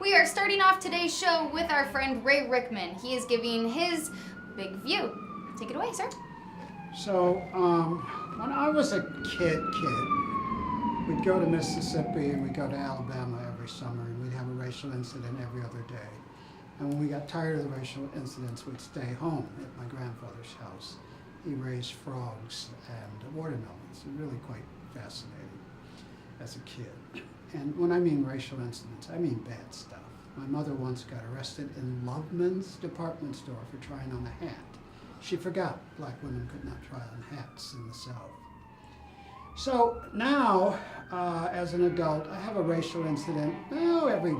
We are starting off today's show with our friend Ray Rickman. He is giving his big view. Take it away, sir. So, when I was a kid, we'd go to Mississippi and we'd go to Alabama every summer, and we'd have a racial incident every other day. And when we got tired of the racial incidents, we'd stay home at my grandfather's house. He raised frogs and watermelons. It was really quite fascinating as a kid. And when I mean racial incidents, I mean bad stuff. My mother once got arrested in Loveman's department store for trying on a hat. She forgot black women could not try on hats in the South. So now, as an adult, I have a racial incident every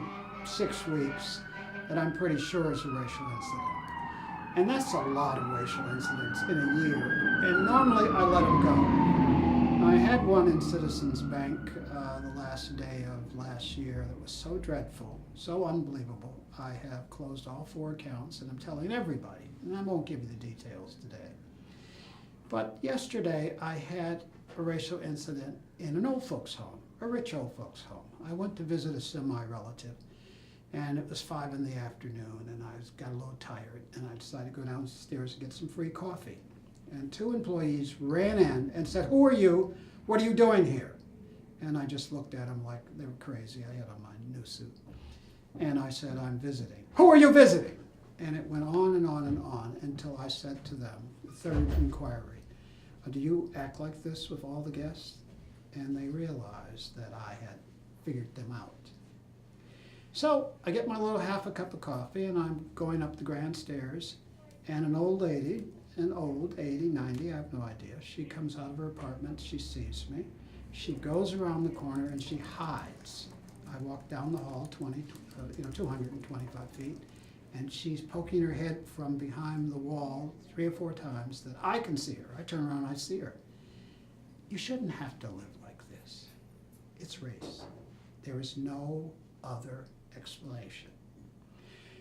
6 weeks that I'm pretty sure is a racial incident. And that's a lot of racial incidents in a year. And normally I let them go. I had one in Citizens Bank the last day of last year that was so dreadful, so unbelievable. I have closed all 4 accounts, and I'm telling everybody, and I won't give you the details today. But yesterday I had a racial incident in an old folks home, a rich old folks home. I went to visit a semi-relative, and it was 5 in the afternoon, and I got a little tired, and I decided to go downstairs and get some free coffee. And 2 employees ran in and said, "Who are you? What are you doing here?" And I just looked at them like they were crazy. I had on my new suit. And I said, "I'm visiting." "Who are you visiting?" And it went on and on and on until I said to them, the third inquiry, "Do you act like this with all the guests?" And they realized that I had figured them out. So I get my little half a cup of coffee, and I'm going up the grand stairs, and an old lady, an old 80, 90, I have no idea, she comes out of her apartment, she sees me, she goes around the corner and she hides. I walk down the hall 225 feet, and she's poking her head from behind the wall 3 or 4 times that I can see her. I turn around, I see her. You shouldn't have to live like this. It's race. There is no other explanation.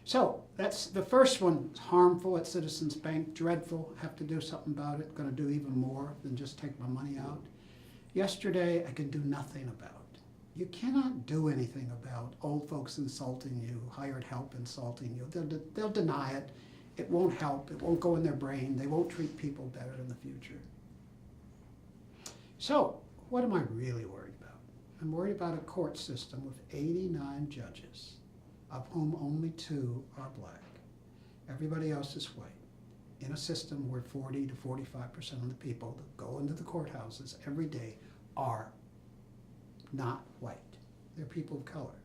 So that's the first one. It's harmful at Citizens Bank, dreadful, have to do something about it, going to do even more than just take my money out. Yesterday, I could do nothing about. You cannot do anything about old folks insulting you, hired help insulting you. They'll deny it. It won't help. It won't go in their brain. They won't treat people better in the future. So what am I really worried about? I'm worried about a court system with 89 judges, of whom only 2 are black. Everybody else is white. In a system where 40 to 45% of the people that go into the courthouses every day are not white. They're people of color.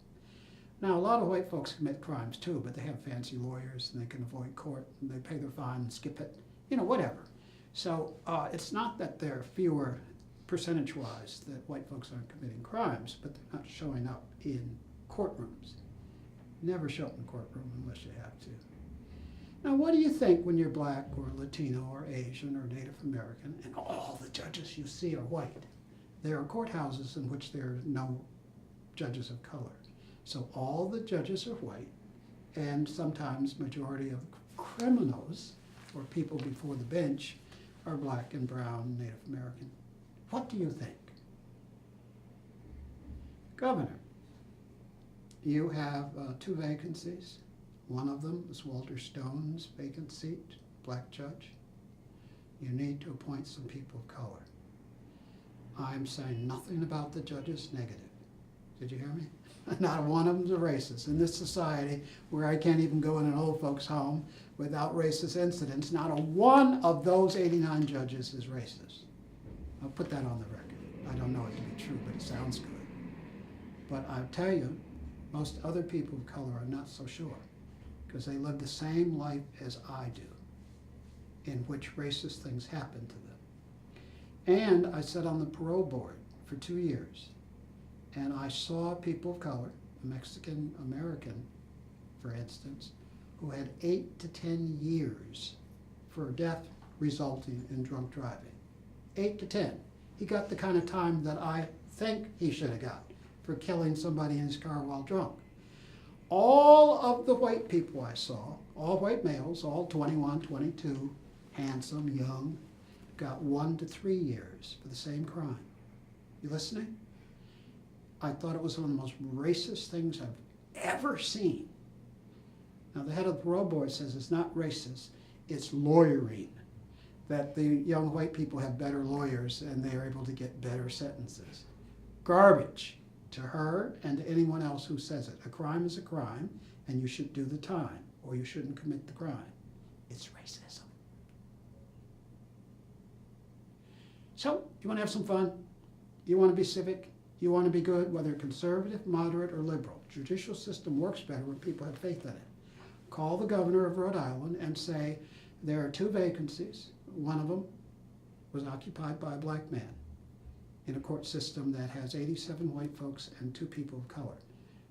Now, a lot of white folks commit crimes too, but they have fancy lawyers and they can avoid court and they pay their fine and skip it, whatever. So it's not that there are fewer percentage-wise that white folks aren't committing crimes, but they're not showing up in courtrooms. Never show up in a courtroom unless you have to. Now, what do you think when you're black or Latino or Asian or Native American and all the judges you see are white? There are courthouses in which there are no judges of color. So all the judges are white, and sometimes majority of criminals or people before the bench are black and brown, Native American. What do you think? Governor, you have 2 vacancies. One of them is Walter Stone's vacant seat, black judge. You need to appoint some people of color. I'm saying nothing about the judges negative. Did you hear me? Not one of them's a racist. In this society where I can't even go in an old folks' home without racist incidents, not a one of those 89 judges is racist. I'll put that on the record. I don't know it to be true, but it sounds good. But I'll tell you, most other people of color are not so sure, because they live the same life as I do, in which racist things happen to them. And I sat on the parole board for 2 years, and I saw people of color, Mexican American, for instance, who had 8 to 10 years for death resulting in drunk driving. 8 to 10. He got the kind of time that I think he should have got for killing somebody in his car while drunk. All of the white people I saw, all white males, all 21, 22, handsome, young, got 1 to 3 years for the same crime. You listening? I thought it was one of the most racist things I've ever seen. Now, the head of the Rhode board says it's not racist, it's lawyering, that the young white people have better lawyers and they are able to get better sentences. Garbage to her and to anyone else who says it. A crime is a crime, and you should do the time, or you shouldn't commit the crime. It's racism. So, you want to have some fun? You want to be civic? You want to be good, whether conservative, moderate, or liberal. Judicial system works better when people have faith in it. Call the governor of Rhode Island and say, there are 2 vacancies. One of them was occupied by a black man in a court system that has 87 white folks and 2 people of color.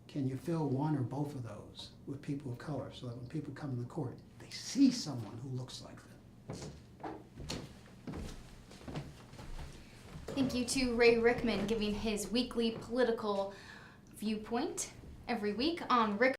Can you fill one or both of those with people of color so that when people come to the court, they see someone who looks like them? Thank you to Ray Rickman giving his weekly political viewpoint every week on Rick.